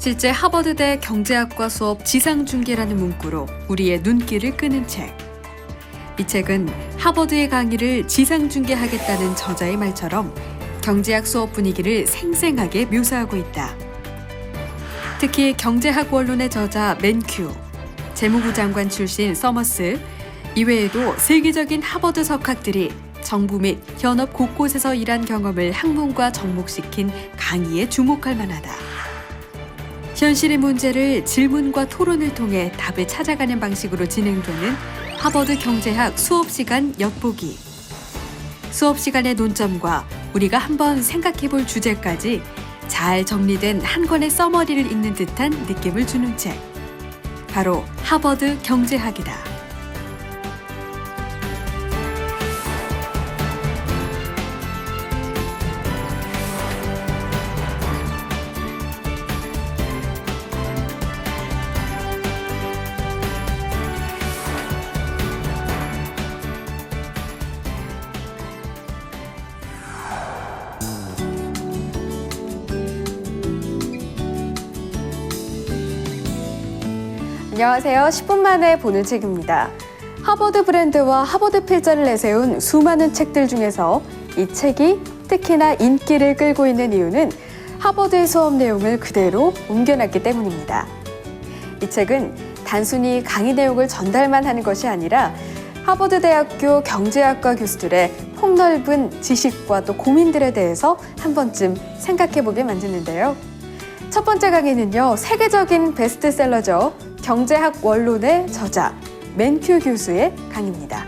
실제 하버드대 경제학과 수업 지상중계라는 문구로 우리의 눈길을 끄는 책. 이 책은 하버드의 강의를 지상중계하겠다는 저자의 말처럼 경제학 수업 분위기를 생생하게 묘사하고 있다. 특히 경제학 원론의 저자 맨큐, 재무부 장관 출신 서머스, 이외에도 세계적인 하버드 석학들이 정부 및 현업 곳곳에서 일한 경험을 학문과 접목시킨 강의에 주목할 만하다. 현실의 문제를 질문과 토론을 통해 답을 찾아가는 방식으로 진행되는 하버드 경제학 수업시간 엿보기. 수업시간의 논점과 우리가 한번 생각해볼 주제까지 잘 정리된 한 권의 서머리를 읽는 듯한 느낌을 주는 책. 바로 하버드 경제학이다. 안녕하세요. 10분 만에 보는 책입니다. 하버드 브랜드와 하버드 필자를 내세운 수많은 책들 중에서 이 책이 특히나 인기를 끌고 있는 이유는 하버드의 수업 내용을 그대로 옮겨놨기 때문입니다. 이 책은 단순히 강의 내용을 전달만 하는 것이 아니라 하버드 대학교 경제학과 교수들의 폭넓은 지식과 또 고민들에 대해서 한 번쯤 생각해보게 만드는데요. 첫 번째 강의는요, 세계적인 베스트셀러죠. 경제학 원론의 저자 맨큐 교수의 강의입니다.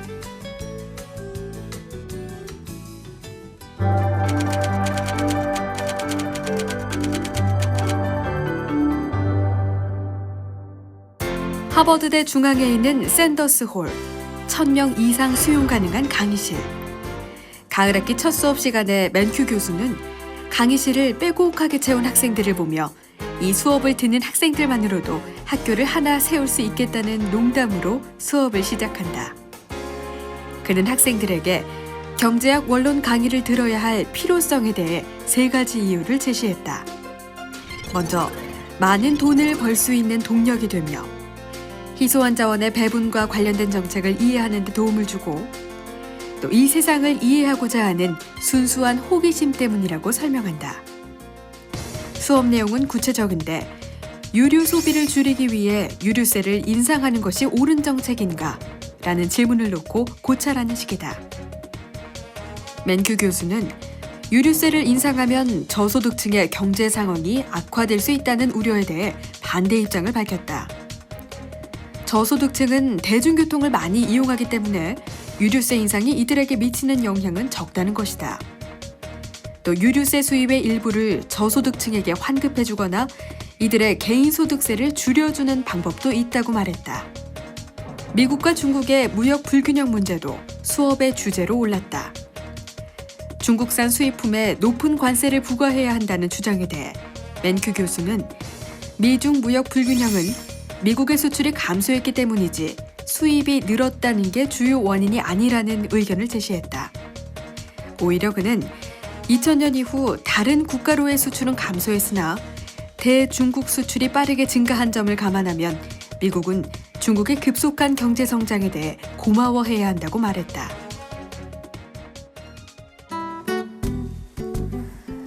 하버드대 중앙에 있는 샌더스 홀, 1000명 이상 수용 가능한 강의실. 가을 학기 첫 수업 시간에 맨큐 교수는 강의실을 빼곡하게 채운 학생들을 보며 이 수업을 듣는 학생들만으로도 학교를 하나 세울 수 있겠다는 농담으로 수업을 시작한다. 그는 학생들에게 경제학 원론 강의를 들어야 할 필요성에 대해 3가지 이유를 제시했다. 먼저, 많은 돈을 벌 수 있는 동력이 되며 희소한 자원의 배분과 관련된 정책을 이해하는 데 도움을 주고 또 이 세상을 이해하고자 하는 순수한 호기심 때문이라고 설명한다. 수업 내용은 구체적인데 유류 소비를 줄이기 위해 유류세를 인상하는 것이 옳은 정책인가? 라는 질문을 놓고 고찰하는 식이다. 맨큐 교수는 유류세를 인상하면 저소득층의 경제 상황이 악화될 수 있다는 우려에 대해 반대 입장을 밝혔다. 저소득층은 대중교통을 많이 이용하기 때문에 유류세 인상이 이들에게 미치는 영향은 적다는 것이다. 또 유류세 수입의 일부를 저소득층에게 환급해주거나 이들의 개인소득세를 줄여주는 방법도 있다고 말했다. 미국과 중국의 무역 불균형 문제도 수업의 주제로 올랐다. 중국산 수입품에 높은 관세를 부과해야 한다는 주장에 대해 맨큐 교수는 미중 무역 불균형은 미국의 수출이 감소했기 때문이지 수입이 늘었다는 게 주요 원인이 아니라는 의견을 제시했다. 오히려 그는 2000년 이후 다른 국가로의 수출은 감소했으나 대중국 수출이 빠르게 증가한 점을 감안하면 미국은 중국의 급속한 경제 성장에 대해 고마워해야 한다고 말했다.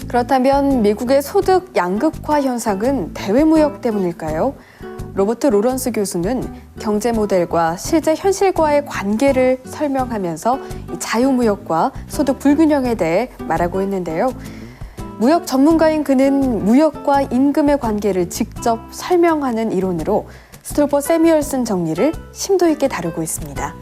그렇다면 미국의 소득 양극화 현상은 대외무역 때문일까요? 로버트 로런스 교수는 경제 모델과 실제 현실과의 관계를 설명하면서 이 자유무역과 소득 불균형에 대해 말하고 있는데요. 무역 전문가인 그는 무역과 임금의 관계를 직접 설명하는 이론으로 스톨퍼 세뮤얼슨 정리를 심도 있게 다루고 있습니다.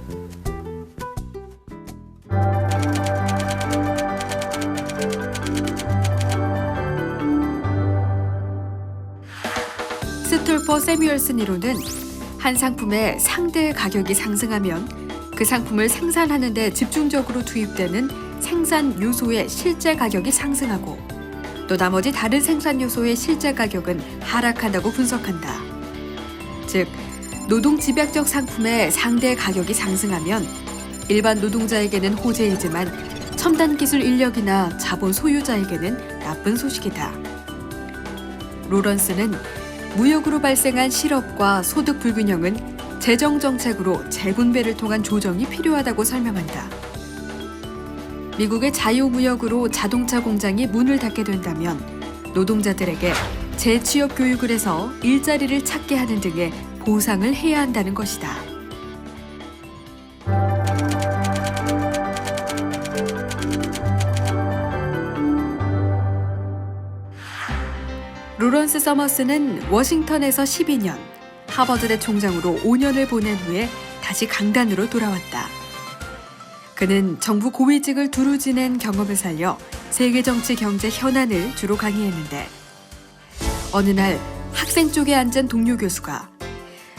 스톨퍼 세뮤얼슨 이론은 한 상품의 상대 가격이 상승하면 그 상품을 생산하는 데 집중적으로 투입되는 생산 요소의 실제 가격이 상승하고 또 나머지 다른 생산 요소의 실제 가격은 하락한다고 분석한다. 즉, 노동 집약적 상품의 상대 가격이 상승하면 일반 노동자에게는 호재이지만 첨단 기술 인력이나 자본 소유자에게는 나쁜 소식이다. 로런스는 무역으로 발생한 실업과 소득 불균형은 재정 정책으로 재분배를 통한 조정이 필요하다고 설명한다. 미국의 자유무역으로 자동차 공장이 문을 닫게 된다면 노동자들에게 재취업 교육을 해서 일자리를 찾게 하는 등의 보상을 해야 한다는 것이다. 로런스 서머스는 워싱턴에서 12년, 하버드대 총장으로 5년을 보낸 후에 다시 강단으로 돌아왔다. 그는 정부 고위직을 두루 지낸 경험을 살려 세계 정치 경제 현안을 주로 강의했는데 어느 날 학생 쪽에 앉은 동료 교수가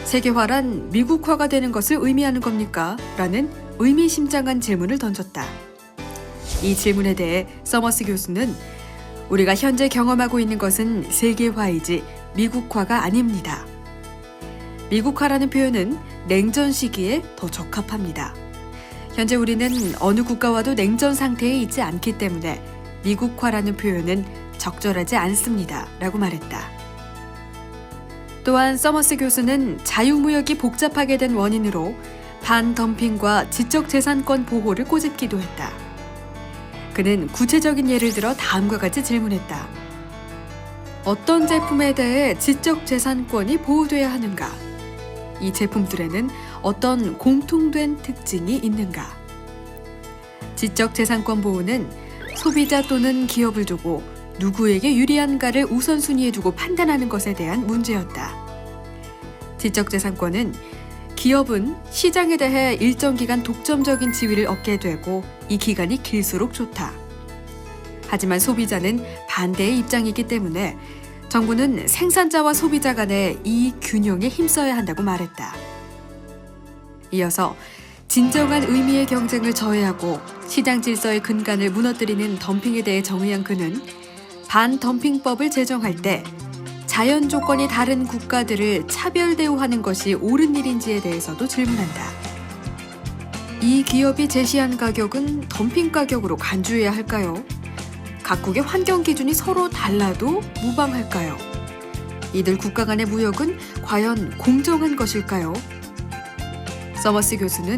세계화란 미국화가 되는 것을 의미하는 겁니까? 라는 의미심장한 질문을 던졌다. 이 질문에 대해 서머스 교수는 우리가 현재 경험하고 있는 것은 세계화이지 미국화가 아닙니다. 미국화라는 표현은 냉전 시기에 더 적합합니다. 현재 우리는 어느 국가와도 냉전 상태에 있지 않기 때문에 미국화라는 표현은 적절하지 않습니다. 라고 말했다. 또한 서머스 교수는 자유무역이 복잡하게 된 원인으로 반덤핑과 지적재산권 보호를 꼬집기도 했다. 그는 구체적인 예를 들어 다음과 같이 질문했다. 어떤 제품에 대해 지적재산권이 보호돼야 하는가? 이 제품들에는 어떤 공통된 특징이 있는가? 지적재산권 보호는 소비자 또는 기업을 두고 누구에게 유리한가를 우선순위에 두고 판단하는 것에 대한 문제였다. 지적재산권은 기업은 시장에 대해 일정 기간 독점적인 지위를 얻게 되고 이 기간이 길수록 좋다. 하지만 소비자는 반대의 입장이기 때문에 정부는 생산자와 소비자 간의 이익 균형에 힘써야 한다고 말했다. 이어서 진정한 의미의 경쟁을 저해하고 시장 질서의 근간을 무너뜨리는 덤핑에 대해 정의한 그는 반덤핑법을 제정할 때 자연 조건이 다른 국가들을 차별 대우하는 것이 옳은 일인지에 대해서도 질문한다. 이 기업이 제시한 가격은 덤핑 가격으로 간주해야 할까요? 각국의 환경 기준이 서로 달라도 무방할까요? 이들 국가 간의 무역은 과연 공정한 것일까요? 서머스 교수는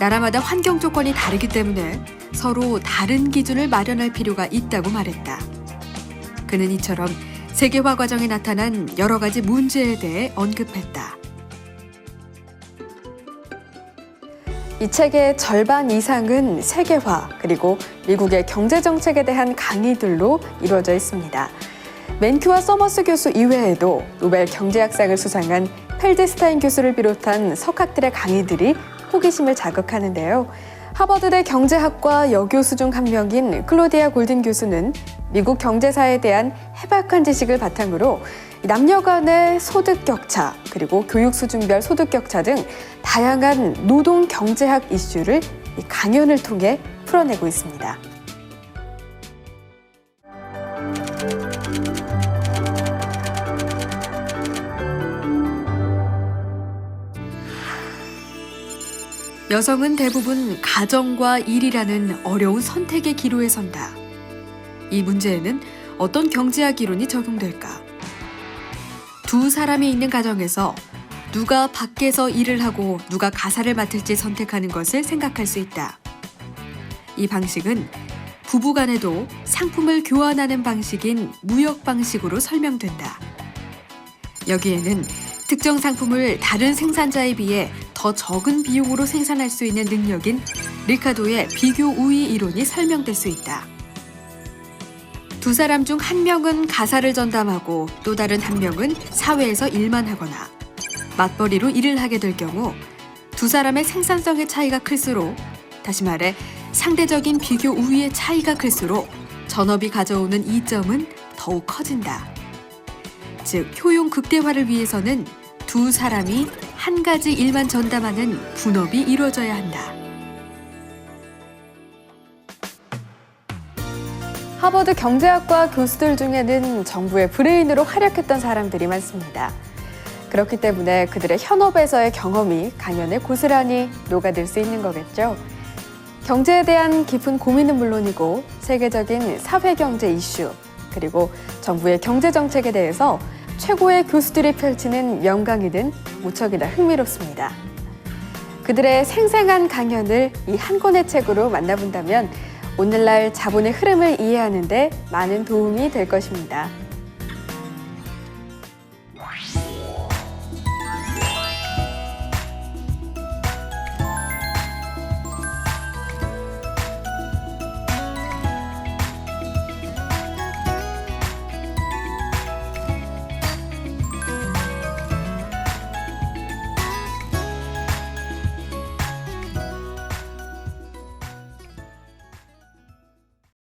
나라마다 환경 조건이 다르기 때문에 서로 다른 기준을 마련할 필요가 있다고 말했다. 그는 이처럼 세계화 과정에 나타난 여러 가지 문제에 대해 언급했다. 이 책의 절반 이상은 세계화 그리고 미국의 경제정책에 대한 강의들로 이루어져 있습니다. 맨큐와 서머스 교수 이외에도 노벨 경제학상을 수상한 펠드스타인 교수를 비롯한 석학들의 강의들이 호기심을 자극하는데요. 하버드대 경제학과 여교수 중 한 명인 클로디아 골든 교수는 미국 경제사에 대한 해박한 지식을 바탕으로 남녀 간의 소득 격차, 그리고 교육 수준별 소득 격차 등 다양한 노동 경제학 이슈를 강연을 통해 풀어내고 있습니다. 여성은 대부분 가정과 일이라는 어려운 선택의 기로에 선다. 이 문제에는 어떤 경제학 이론이 적용될까? 두 사람이 있는 가정에서 누가 밖에서 일을 하고 누가 가사를 맡을지 선택하는 것을 생각할 수 있다. 이 방식은 부부 간에도 상품을 교환하는 방식인 무역 방식으로 설명된다. 여기에는 특정 상품을 다른 생산자에 비해 더 적은 비용으로 생산할 수 있는 능력인 리카도의 비교 우위 이론이 설명될 수 있다. 두 사람 중 한 명은 가사를 전담하고 또 다른 한 명은 사회에서 일만 하거나 맞벌이로 일을 하게 될 경우 두 사람의 생산성의 차이가 클수록, 다시 말해 상대적인 비교 우위의 차이가 클수록 전업이 가져오는 이점은 더욱 커진다. 즉, 효용 극대화를 위해서는 두 사람이 한 가지 일만 전담하는 분업이 이루어져야 한다. 하버드 경제학과 교수들 중에는 정부의 브레인으로 활약했던 사람들이 많습니다. 그렇기 때문에 그들의 현업에서의 경험이 강연에 고스란히 녹아들 수 있는 거겠죠. 경제에 대한 깊은 고민은 물론이고 세계적인 사회경제 이슈, 그리고 정부의 경제정책에 대해서 최고의 교수들이 펼치는 명강의는 무척이나 흥미롭습니다. 그들의 생생한 강연을 이 한 권의 책으로 만나본다면 오늘날 자본의 흐름을 이해하는 데 많은 도움이 될 것입니다.